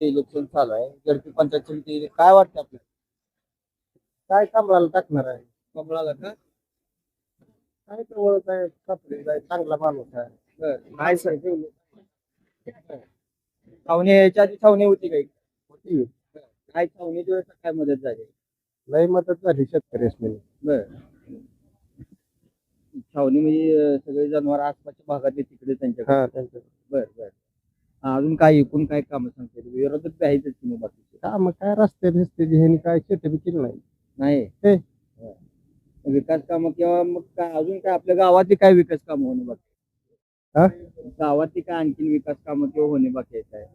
Election चालू आहे. जडपी पंचायत समिती काय वाटतं आपल्याला? काय कमळाला टाकणार आहे? कमळाला का? काय जवळच आहे, सापडीचा आहे, चांगला माणूस आहे. बरं. काय सर छावणी याच्या आधी छावणी होती काही? होती. बरं. काय छावणीच्या वेळेस काय मदत झाली? लय मदत झाली शेतकऱ्यासनी. बर. छावणी म्हणजे सगळे जनावर आसपासच्या भागातले तिकडे त्यांच्याकडे. हा, त्यांच्याकडे. बर बर. अजून काय एकूण काय काम सांगते विरोधक बी आहेतच की मग बाकीचे काम काय रस्ते बिस्ते ह्यांनी काय शेत बी केलं नाही. नाही हे विकास काम किंवा मग काय अजून काय आपल्या गावातली काय विकास काम होणे बाकी? हा? गावातली काय आणखीन विकास काम किंवा होणे बाकी आहे काय?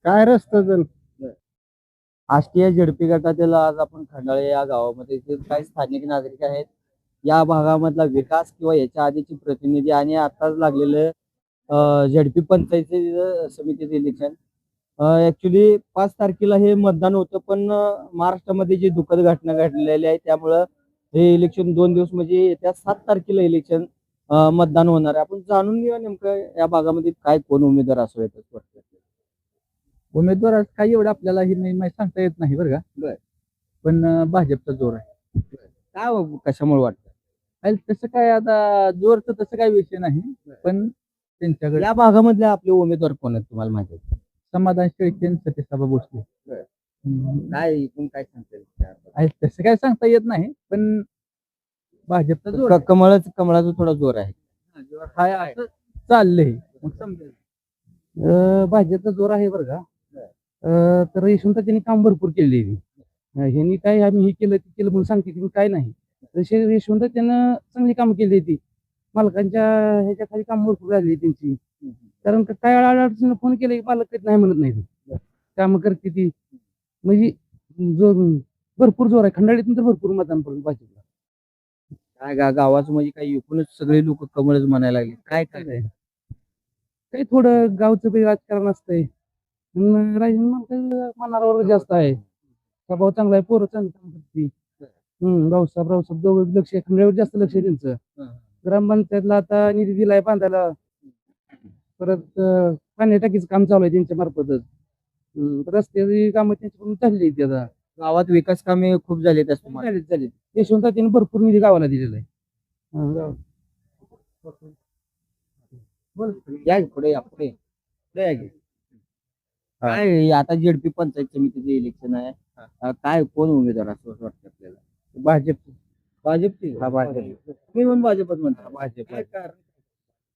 काय रस्ता जण आष्टी झेडपी गटातील आज आपण खंडाळे या गावामध्ये जे काही स्थानिक नागरिक आहेत या भागामधला विकास किंवा याच्या आधीची प्रतिनिधी आणि आताच लागलेलं झेडपी पंचायत समितीचं इलेक्शन ऍक्च्युली 5 तारखेला हे मतदान होतं पण महाराष्ट्रामध्ये जी दुःखद घटना घडलेली आहे त्यामुळं हे इलेक्शन 2 दिवस म्हणजे येत्या 7 तारखेला इलेक्शन मतदान होणार आहे. आपण जाणून घेऊया नेमकं या भागामध्ये काय कोण उमेदवार असावेत वाटतं. उमेदवार काही एवढं आपल्याला ही नाही माहिती सांगता येत नाही बरं का. बर. पण भाजपचा जोर आहे. काय कशामुळे वाटतं? तसं काय आता जोरचं तसं काही विषय नाही. पण त्यांच्याकडे या भागामधले आपले उमेदवार कोण आहेत तुम्हाला माहिती आहे? समाधान शेळके, सतीशबाबा भोसले. काय एकूण काय सांगता येईल? तसं काय सांगता येत नाही. पण भाजपचा जोर आहे. कमळाचा थोडा जोर आहे. हाय असं चाललंय. मग समजेल. भाजपचा जोर आहे बरं का. तर यशवंत त्यांनी काम भरपूर केले. ह्यांनी काय आम्ही हे केलं ते केलं म्हणून सांगते की काय नाही. तसे यशवंत त्यानं चांगली कामं केली ती मालकांच्या ह्याच्या खाली काम भरपूर झाली त्यांची. कारण काय अडचणीनं फोन केलं की मालक काही नाही म्हणत नाही. कामं करते ती म्हणजे जो भरपूर जोर आहे. खंडाळीतून तर भरपूर मतदान पडलं भाजपला. काय गावाचं म्हणजे काही एकूणच सगळे लोक कमळच म्हणायला लागले. काय काय काही थोडं गावचं बी राजकारण असतंय. मनावर जास्त आहे. स्वभाव चांगला आहे. पोरं चांगली काम करते. भाऊसाहेब दोघं लक्ष खंडाळीवर जास्त लक्ष आहे त्यांचं. ग्रामपंचायतला आता निधी दिलाय बांधायला. परत पाणी टाकीचं काम चालू आहे त्यांच्या मार्फतच. रस्त्याची कामं त्यांच्याकडून चालली आहेत आता. गावात विकास कामे खूप झालेत असं झालीत. यशवंत त्यांनी भरपूर निधी गावाला दिलेला आहे. या पुढे या पुढे पुढे या की. काय आता जेडपी पंचायत समितीचे इलेक्शन आहे. काय कोण उमेदवार असं वाटतं आपल्याला? भाजप भाजपची हा भाजप. मी पण भाजपच म्हणतो. भाजप काय कारण?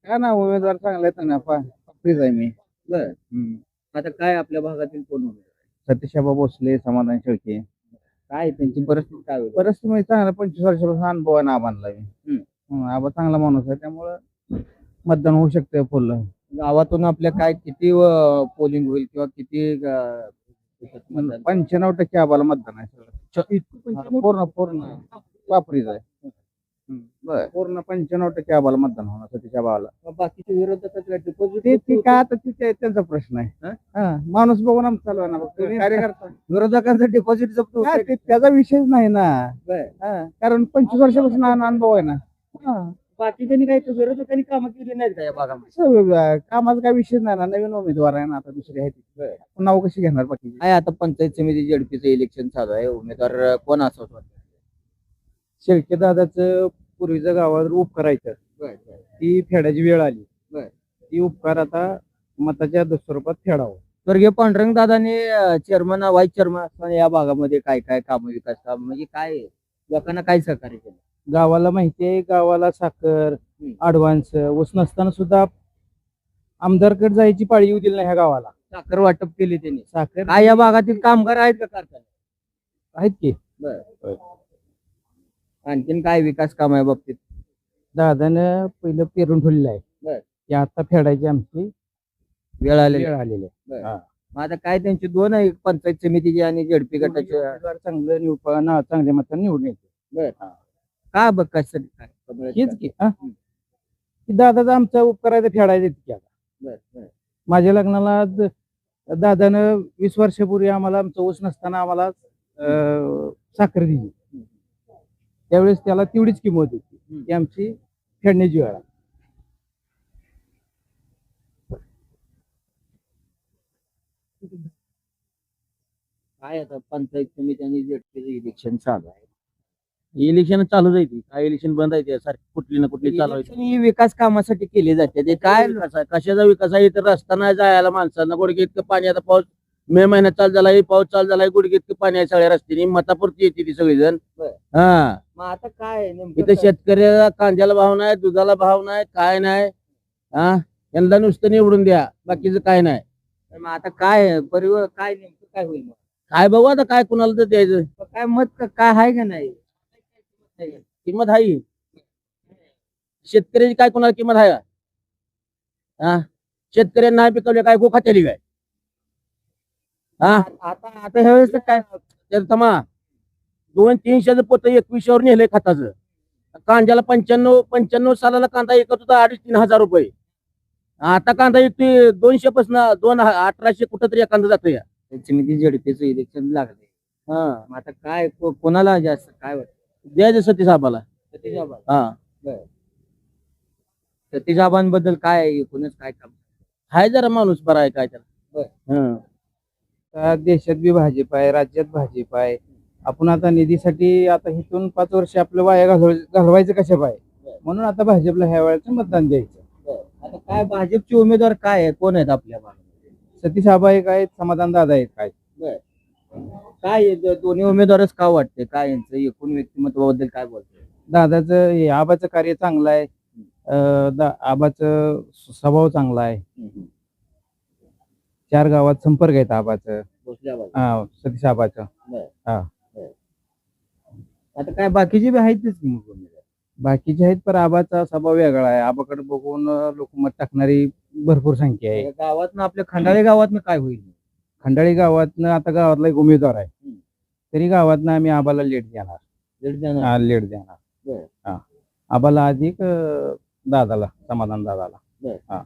काय ना उमेदवार चांगला आहेत ना. फ्रीज आहे मी. बर. आता काय आपल्या भागातील कोण उमेदवार? सतीशबाबा भोसले, समाधान शेळके. काय त्यांची परिस्थिती काय होती? परिस्थिती म्हणजे चांगला 25 वर्षापासून अनुभव आहे ना आबांना मी. आबा चांगला माणूस आहे त्यामुळं मतदान होऊ शकतं फुल. गावातून आपल्या काय किती पोलिंग होईल किंवा किती 95% आबाला मतदान आहे. पूर्ण पूर्ण वापरीच आहे. पूर्ण 95% आबाला मतदान होणार सतीच्या भावाला. बाकीचे विरोधकांचे ते काय आता त्यांचा प्रश्न आहे. माणूस बघून आमचं चालू आहे ना. कार्यकर्ता विरोधकांचा डिपॉझिट जप्त त्याचा विषयच नाही ना. कारण 25 वर्षापासून अनुभव आहे ना. बाकीच्यांनी काही विरोधकांनी कामं केली नाहीत का या भागामध्ये? कामाचा काही विषय नाही ना. नवीन उमेदवार आहे ना आता दुसरे आहे. नाव कशी घेणार बाकी? काय आता पंचायत समिती जडपीचं इलेक्शन चालू आहे. उमेदवार कोण असं वाटतं? शेळके दादाचं पूर्वीचं गावावर उपकार करायचं. ती फेडायची वेळ आली. ती उपकार आता मताच्या स्वरूपात फेडावं. स्वर्गीय पांडुरंग दादाने चेअरमन व्हाईस चेअरमन असताना या भागामध्ये काय काय काम विकास काम म्हणजे काय लोकांना काय सहकार्य केलं? गावाला माहिती आहे. गावाला साखर ऍडव्हान्स ऊस नसताना सुद्धा आमदारकडे जायची पाळी येऊ दिली नाही ह्या गावाला. साखर वाटप केली त्यांनी. साखर काय या भागातील कामगार आहेत का कारखाने? आहेत की. आणखीन काय विकास काम आहे बाबतीत? दादानं पहिलं पेरून ठेवलेलं आहे. की आता फेडायची आमची वेळ आलेली आहे. मग आता काय त्यांची दोन आहे पंचायत समितीची आणि झेडपी गटाचे चांगलं चांगल्या मतांनी निवडून येते. का बघ कशासाठी काय हेच की दादाचा आमचा उपकारायचं फेडायचं की आता. माझ्या लग्नाला दादानं 20 वर्षापूर्वी आम्हाला आमचा ऊस नसताना आम्हाला साखर दिली. त्यावेळेस त्याला तेवढीच किंमत होती की आमची फेडण्याची वेळ. काय आता पंचायत समिती आणि ZP चं इलेक्शन चालू आहे. इलेक्शन चालू जायची काय इलेक्शन बंद आहे सारखी कुठली ना कुठली चालू आहे. ही विकास कामासाठी केली जाते ते काय विकास आहे कशाचा विकास आहे तर रस्ता नाही जायला माणसांना गुडघे इतकं पाणी आता पाऊस मे महिन्यात चालू झालाय पाऊस चालू झालाय गुडघे इतकं पाणी आहे सगळ्या रस्त्याने मतापुरती येते ती सगळीजण. हा मग आता काय इथं शेतकऱ्याला कांद्याला भाव नाही दुधाला भाव नाही काय नाही. हा यंदा नुसतं निवडून द्या बाकीचं काय नाही. मग आता काय परिवार काय नेमकं काय होईल काय बघू आता काय कुणाला तर द्यायचं काय मत काय आहे का नाही किंमत आहे शेतकऱ्याची काय कुणाला किंमत आहे का? हा शेतकऱ्यांना नाही पिकवले काय गो खात्याली काय हा आता आता ह्या वेळेस काय तर तमा 200-300 पोत 2100 नेलंय खताचं कांद्याला 95 सालाला कांदा एकत होता 2,500-3,000 रुपये. आता कांदा येतोय 200 पासून 1800 कुठं तरी एखादा जातोय. समिती ZP इलेक्शन लागले. हा आता काय कोणाला जास्त काय वाटतं द्यायचं सतीश आबाला. हा सतीश आबांबद्दल काय एकूणच काय काम हाय जरा माणूस बरा आहे काय त्याला. देशात बी भाजप आहे राज्यात भाजप आहे. आपण आता निधीसाठी आता इथून 5 वर्ष आपलं वाया घालवायचं कशा पाय म्हणून आता भाजपला ह्या वेळेचं मतदान द्यायचं. आता काय भाजपचे उमेदवार काय आहे कोण आहेत आपल्या भागात सतीश आबा एक आहेत समाधान दादा आहेत काय काय दोन्ही उमेदवारच का वाटते काय यांचं एकूण व्यक्तिमत्वाबद्दल काय बोलतोय. दादाचं आबाचं कार्य चांगलं आहे. आबाचं स्वभाव चांगला आहे. 4 गावात संपर्क आहेत आबाचं सतीश आबाचं. हा आता काय बाकीचे बी आहेतच की मग बाकीचे आहेत पण आबाचा स्वभाव वेगळा आहे. आबाकडे बघून लोक मत टाकणारी भरपूर संख्या आहे. गावातनं आपल्या खंडाळी गावातनं काय होईल खंडाळी गावातनं आता गावातला एक उमेदवार आहे तरी गावातनं आम्ही आबाला लेट देणार. हा आबाला अधिक दादाला समाधान दादाला. हा